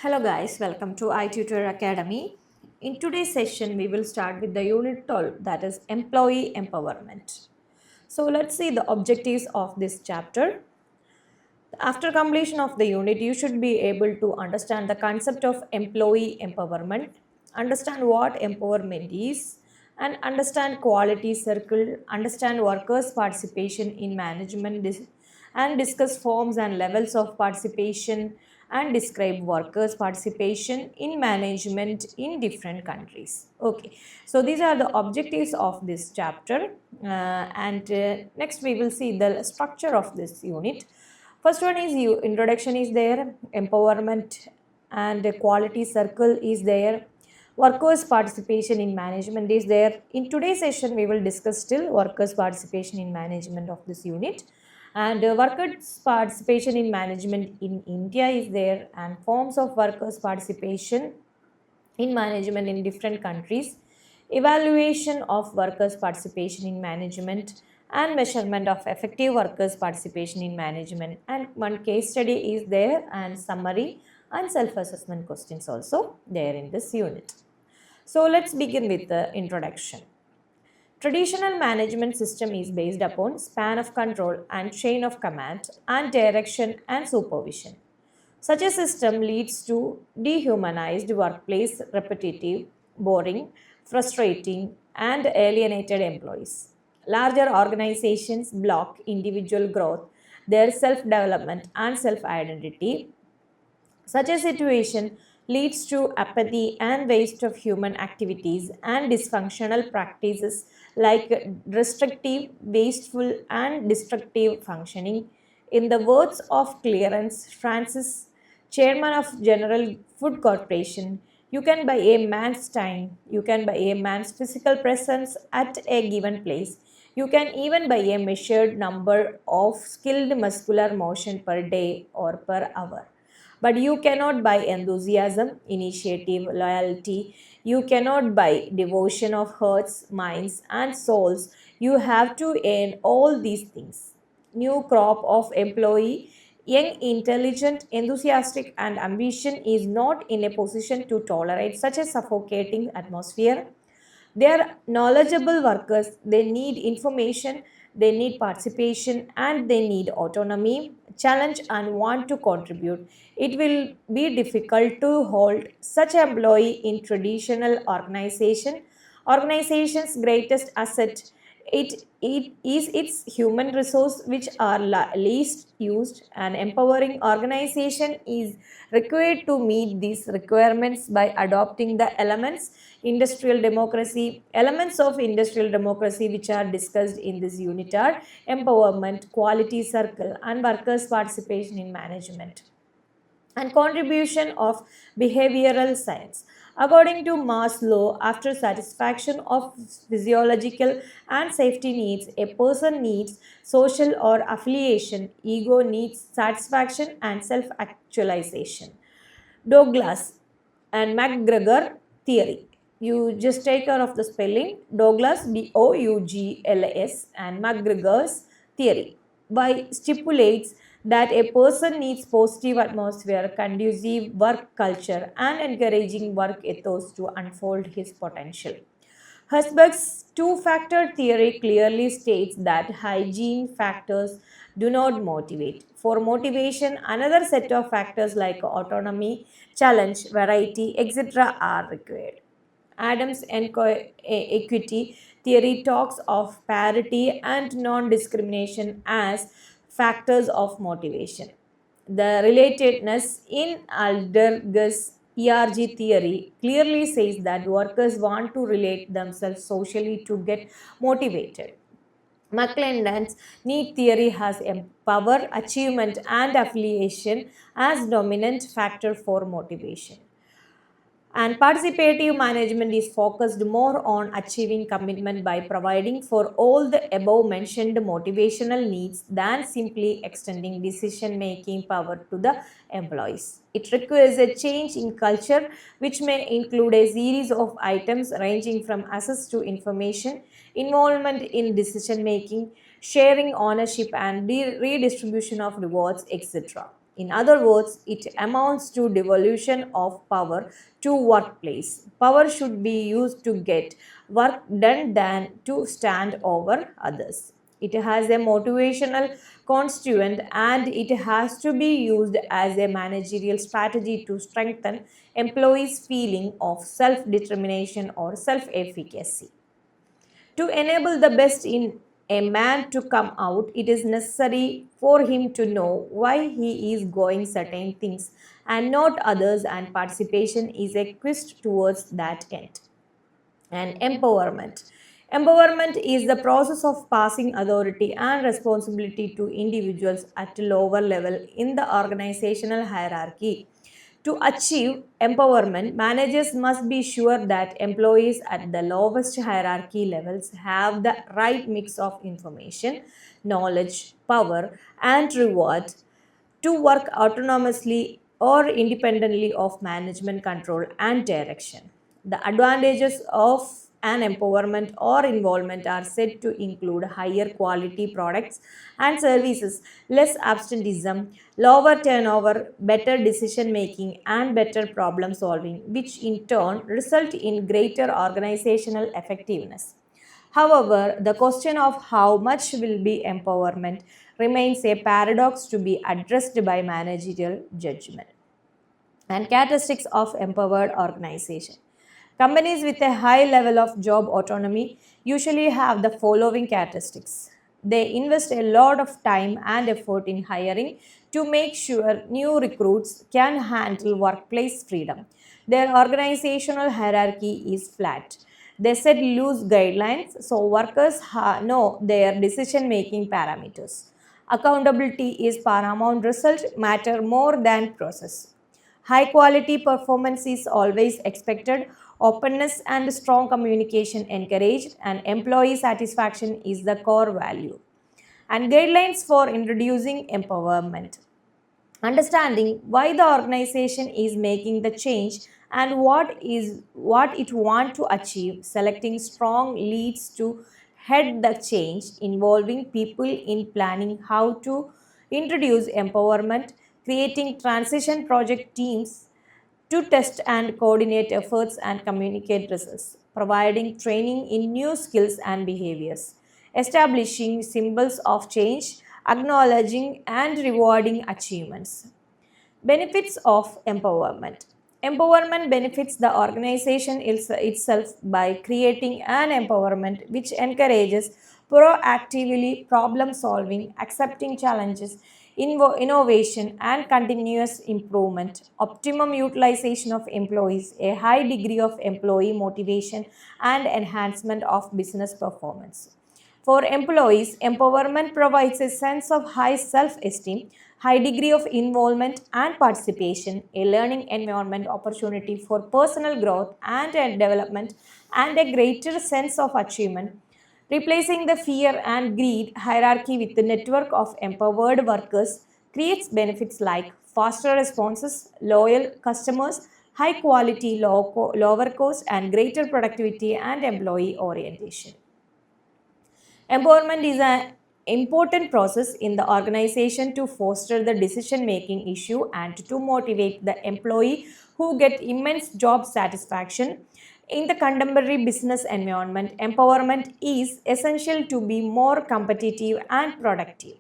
Hello guys, welcome to i-tutor Academy. In today's session, we will start with the unit 12, that is employee empowerment. So let's see the objectives of this chapter. After completion of the unit, you should be able to understand the concept of employee empowerment, understand what empowerment is, and understand quality circle, understand workers' participation in management, and discuss forms and levels of participation, and describe workers' participation in management in different countries. Okay, so these are the objectives of this chapter, and next we will see the structure of this unit. First one is you introduction is there, empowerment and quality circle is there, workers participation in management is there. In today's session we will discuss still workers participation in management of this unit, and workers participation in management in India is there, and forms of workers participation in management in different countries, evaluation of workers' participation in management, and measurement of effective workers' participation in management. And one case study is there, and summary and self assessment questions also there in this unit. So let's begin with the introduction. Traditional management system is based upon span of control and chain of command and direction and supervision. Such a system leads to dehumanized workplace, repetitive, boring, frustrating, and alienated employees. Larger organizations block individual growth, their self development, and self identity. Such a situation leads to apathy and waste of human activities and dysfunctional practices like restrictive, wasteful, and destructive functioning. In the words of Clarence Francis, chairman of General Food Corporation, you can buy a man's time, you can buy a man's physical presence at a given place. You can even buy a measured number of skilled muscular motion per day or per hour. But you cannot buy enthusiasm, initiative, loyalty. You cannot buy devotion of hearts, minds, and souls. You have to earn all these things. New crop of employee, young, intelligent, enthusiastic, and ambition is not in a position to tolerate such a suffocating atmosphere. They are knowledgeable workers, they need information, they need participation, and they need autonomy, challenge, and want to contribute. It will be difficult to hold such employee in traditional organization's greatest asset. It is its human resource which are least used, and empowering organization is required to meet these requirements by adopting the elements of industrial democracy which are discussed in this unit are empowerment, quality circle, and workers participation in management, and contribution of behavioral science. According to Maslow, after satisfaction of physiological and safety needs, a person needs social or affiliation, ego needs satisfaction and self actualization. Douglas and McGregor theory. You just take care of the spelling. Douglas, Douglas, and McGregor's theory. By stipulates that a person needs positive atmosphere, conducive work culture, and encouraging work ethos to unfold his potential. Husband's two-factor theory clearly states that hygiene factors do not motivate. For motivation, another set of factors like autonomy, challenge, variety, etc. are required. Adams' equity theory talks of parity and non discrimination as factors of motivation. The relatedness in Alderger's ERG theory clearly says that workers want to relate themselves socially to get motivated. McClendon's need theory has power, achievement, and affiliation as dominant factor for motivation. And participative management is focused more on achieving commitment by providing for all the above mentioned motivational needs than simply extending decision making power to the employees. It requires a change in culture, which may include a series of items ranging from access to information, involvement in decision making, sharing ownership, and redistribution of rewards, etc. In other words, it amounts to devolution of power to workplace. Power should be used to get work done than to stand over others. It has a motivational constituent and it has to be used as a managerial strategy to strengthen employees' feeling of self determination or self efficacy. To enable the best in a man to come out, it is necessary for him to know why he is going certain things and not others, and participation is a quest towards that end. And empowerment. Empowerment is the process of passing authority and responsibility to individuals at a lower level in the organizational hierarchy. To achieve empowerment, managers must be sure that employees at the lowest hierarchy levels have the right mix of information, knowledge, power, and reward to work autonomously or independently of management control and direction. The advantages of an empowerment or involvement are said to include higher quality products and services, less absenteeism, lower turnover, better decision making, and better problem solving, which in turn result in greater organizational effectiveness. However, the question of how much will be empowerment remains a paradox to be addressed by managerial judgment. And characteristics of empowered organization. Companies with a high level of job autonomy usually have the following characteristics. They invest a lot of time and effort in hiring to make sure new recruits can handle workplace freedom. Their organizational hierarchy is flat. They set loose guidelines so workers know their decision making parameters. Accountability is paramount, results matter more than process. High quality performance is always expected, openness and strong communication encouraged, and employee satisfaction is the core value. And guidelines for introducing empowerment. Understanding why the organization is making the change and what it want to achieve, selecting strong leads to head the change, involving people in planning how to introduce empowerment, creating transition project teams to test and coordinate efforts and communicate results, providing training in new skills and behaviors, establishing symbols of change, acknowledging and rewarding achievements. Benefits of empowerment. Empowerment benefits the organization itself by creating an empowerment which encourages proactively problem solving, accepting challenges, innovation, and continuous improvement, optimum utilization of employees, a high degree of employee motivation, and enhancement of business performance. For employees, empowerment provides a sense of high self esteem, high degree of involvement and participation, a learning environment opportunity for personal growth and development, and a greater sense of achievement. Replacing the fear and greed hierarchy with the network of empowered workers creates benefits like faster responses, loyal customers, high quality, lower cost, and greater productivity and employee orientation. Empowerment is an important process in the organization to foster the decision making issue and to motivate the employee who get immense job satisfaction. In the contemporary business environment, empowerment is essential to be more competitive and productive.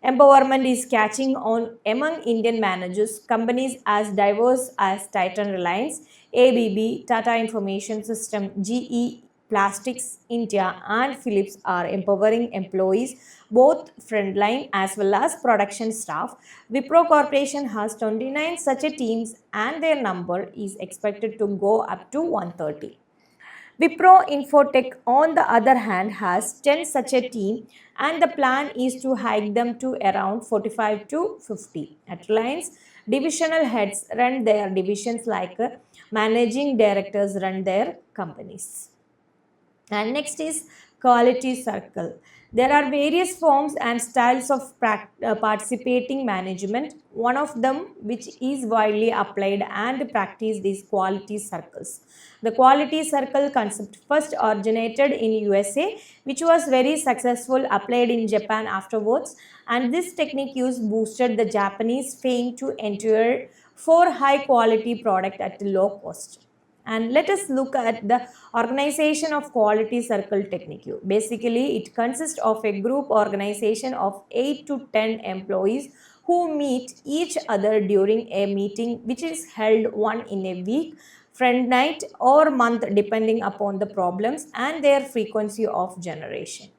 Empowerment is catching on among Indian managers. Companies as diverse as Titan Reliance, ABB, Tata Information System, GE, Plastics India, and Philips are empowering employees, both frontline as well as production staff. Wipro Corporation has 29 such a teams, and their number is expected to go up to 130. Wipro Infotech, on the other hand, has 10 such a team, and the plan is to hike them to around 45 to 50. At Reliance, divisional heads run their divisions like managing directors run their companies. And next is quality circle. There are various forms and styles of participating management. One of them, which is widely applied and practiced, is quality circles. The quality circle concept first originated in USA, which was very successful, applied in Japan afterwards, and this technique used boosted the Japanese fame to enter for high quality product at low cost. And let us look at the organization of quality circle technique. Basically, it consists of a group organization of 8 to 10 employees who meet each other during a meeting which is held one in a week, friend night, or month depending upon the problems and their frequency of generation.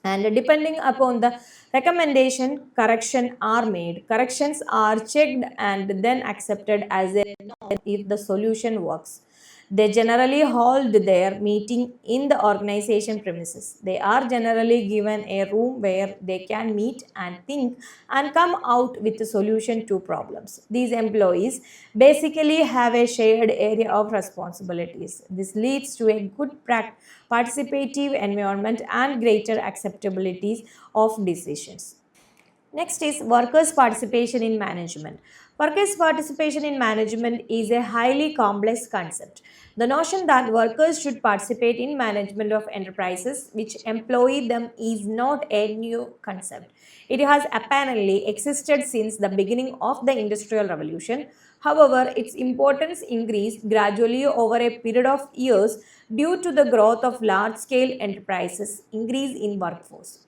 And depending upon the recommendation, corrections are checked and then accepted as a norm if the solution works. They generally hold their meeting in the organization premises. They are generally given a room where they can meet and think and come out with a solution to problems. These employees basically have a shared area of responsibilities. This leads to a good participative environment and greater acceptabilities of decisions. Next is workers' participation in management. Workers' participation in management is a highly complex concept. The notion that workers should participate in management of enterprises which employ them is not a new concept. It has apparently existed since the beginning of the Industrial Revolution. However, its importance increased gradually over a period of years due to the growth of large scale enterprises, increase in workforce,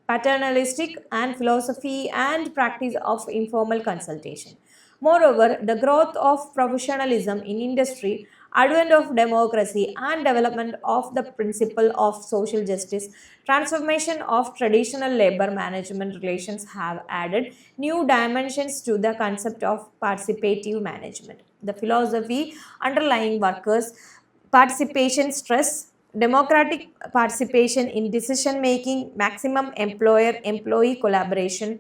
paternalistic and philosophy and practice of informal consultation. Moreover, the growth of professionalism in industry, advent of democracy and development of the principle of social justice, transformation of traditional labor management relations have added new dimensions to the concept of participative management. The philosophy underlying workers' participation stress democratic participation in decision making, maximum employer employee collaboration,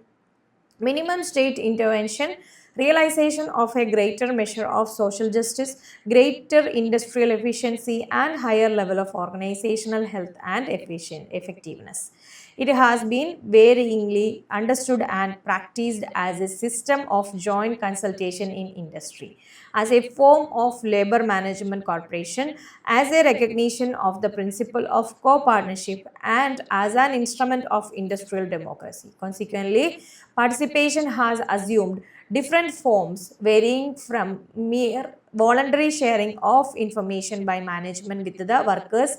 minimum state intervention, realization of a greater measure of social justice, greater industrial efficiency, and higher level of organizational health and effectiveness. It has been varyingly understood and practiced as a system of joint consultation in industry, as a form of labor management corporation, as a recognition of the principle of co-partnership, and as an instrument of industrial democracy. Consequently, participation has assumed different forms varying from mere voluntary sharing of information by management with the workers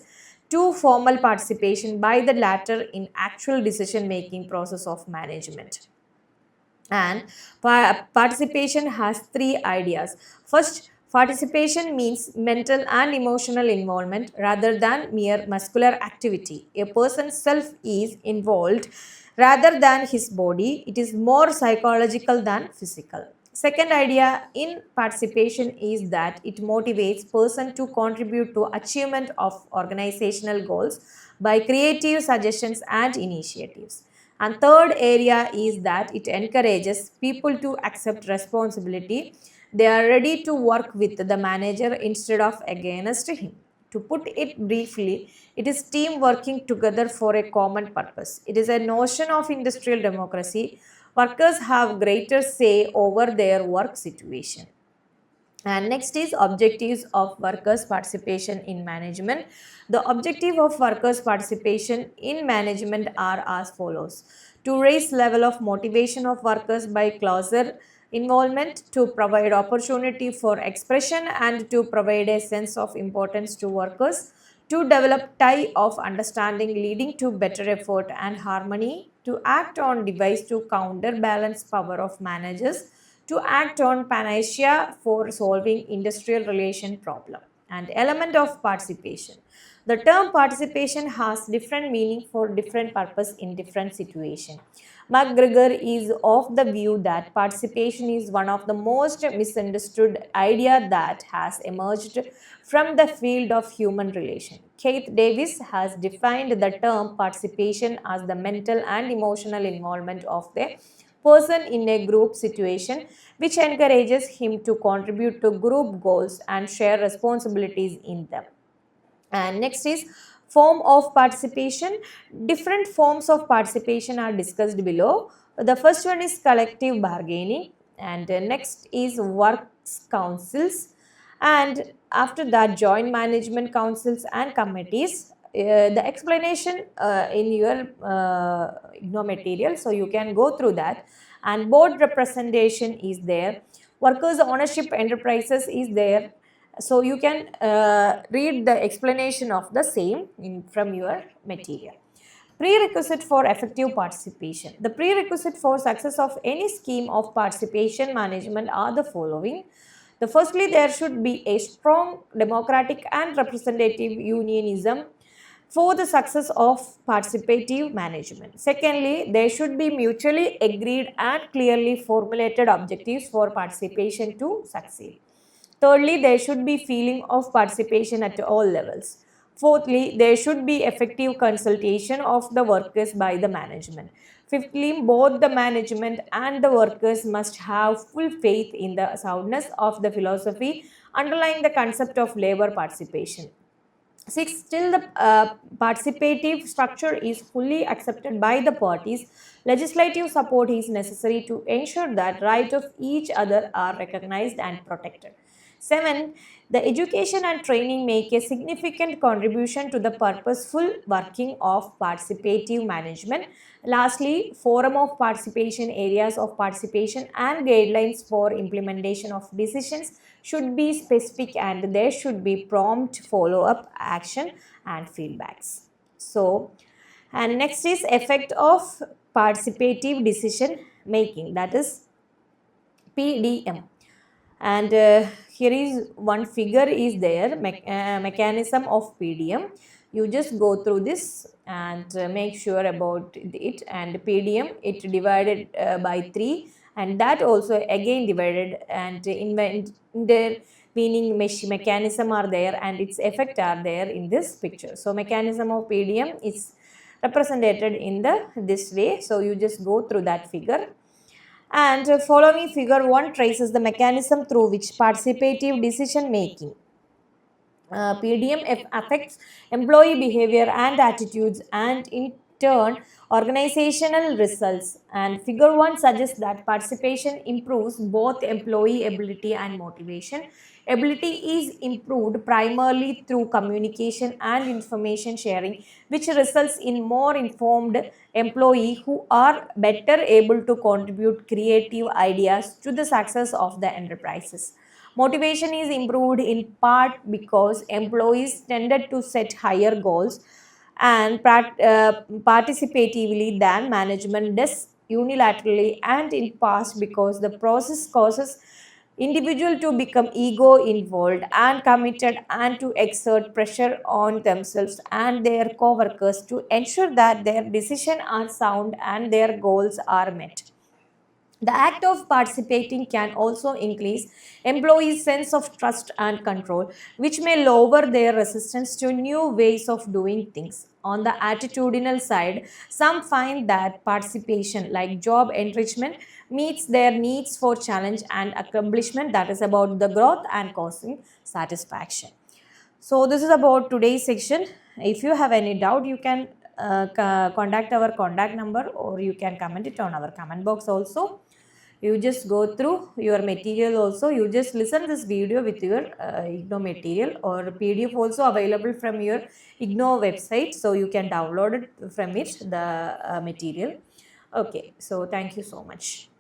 to formal participation by the latter in actual decision making process of management. And participation has three ideas. First, participation means mental and emotional involvement rather than mere muscular activity. A person's self is involved rather than his body. It is more psychological than physical. Second idea in participation is that it motivates person to contribute to achievement of organizational goals by creative suggestions and initiatives. And third area is that it encourages people to accept responsibility. They are ready to work with the manager instead of against him. To put it briefly, it is team working together for a common purpose. It is a notion of industrial democracy. Workers have greater say over their work situation. And next is objectives of workers' participation in management. The objective of workers' participation in management are as follows: to raise level of motivation of workers by closer involvement, to provide opportunity for expression and to provide a sense of importance to workers, to develop tie of understanding leading to better effort and harmony, to act on device to counterbalance power of managers, to act on panacea for solving industrial relation problem. And element of participation. The term participation has different meaning for different purpose in different situation. McGregor is of the view that participation is one of the most misunderstood idea that has emerged from the field of human relation. Keith Davis has defined the term participation as the mental and emotional involvement of the person in a group situation which encourages him to contribute to group goals and share responsibilities in them. And next is Form of participation. Different forms of participation are discussed below. The first one is collective bargaining, and next is works councils, and after that joint management councils and committees. The explanation in your IGNOU material, so you can go through that. And board representation is there. Workers ownership enterprises is there, so you can read the explanation of the same from your material. Prerequisite for effective participation. The prerequisite for success of any scheme of participation management are the following. The firstly, there should be a strong democratic and representative unionism for the success of participative management. Secondly, there should be mutually agreed and clearly formulated objectives for participation to succeed. Thirdly, there should be feeling of participation at all levels. Fourthly, there should be effective consultation of the workers by the management. Fifthly, both the management and the workers must have full faith in the soundness of the philosophy underlying the concept of labor participation. Six, still the participative structure is fully accepted by the parties. Legislative support is necessary to ensure that rights of each other are recognized and protected. 7. The education and training make a significant contribution to the purposeful working of participative management. Lastly, forum of participation, areas of participation and guidelines for implementation of decisions should be specific, and there should be prompt follow-up action and feedbacks. So, and next is effect of participative decision making, that is PDM. And here is one figure is there, mechanism of PDM. You just go through this and make sure about it. And PDM, it divided by 3, and that also again divided, and in there meaning mechanism are there and its effect are there in this picture. So mechanism of PDM is represented in this way. So you just go through that figure. And following figure 1 traces the mechanism through which participative decision making PDM affects employee behavior and attitudes, and in turn organizational results. And figure 1 suggests that participation improves both employee ability and motivation. Ability is improved primarily through communication and information sharing, which results in more informed employees who are better able to contribute creative ideas to the success of the enterprises. Motivation is improved in part because employees tended to set higher goals and participatively than management does unilaterally, and in part because the process causes individual to become ego involved and committed and to exert pressure on themselves and their co-workers to ensure that their decisions are sound and their goals are met. The act of participating can also increase employees' sense of trust and control, which may lower their resistance to new ways of doing things. On the attitudinal side, some find that participation, like job enrichment, meets their needs for challenge and accomplishment, that is about the growth and causing satisfaction. So this is about today's section. If you have any doubt, you can contact our contact number, or you can comment it on our comment box also. You just go through your material also. You just listen this video with your IGNOU material, or PDF also available from your IGNOU website. So you can download it from it, the material. Okay, so thank you so much.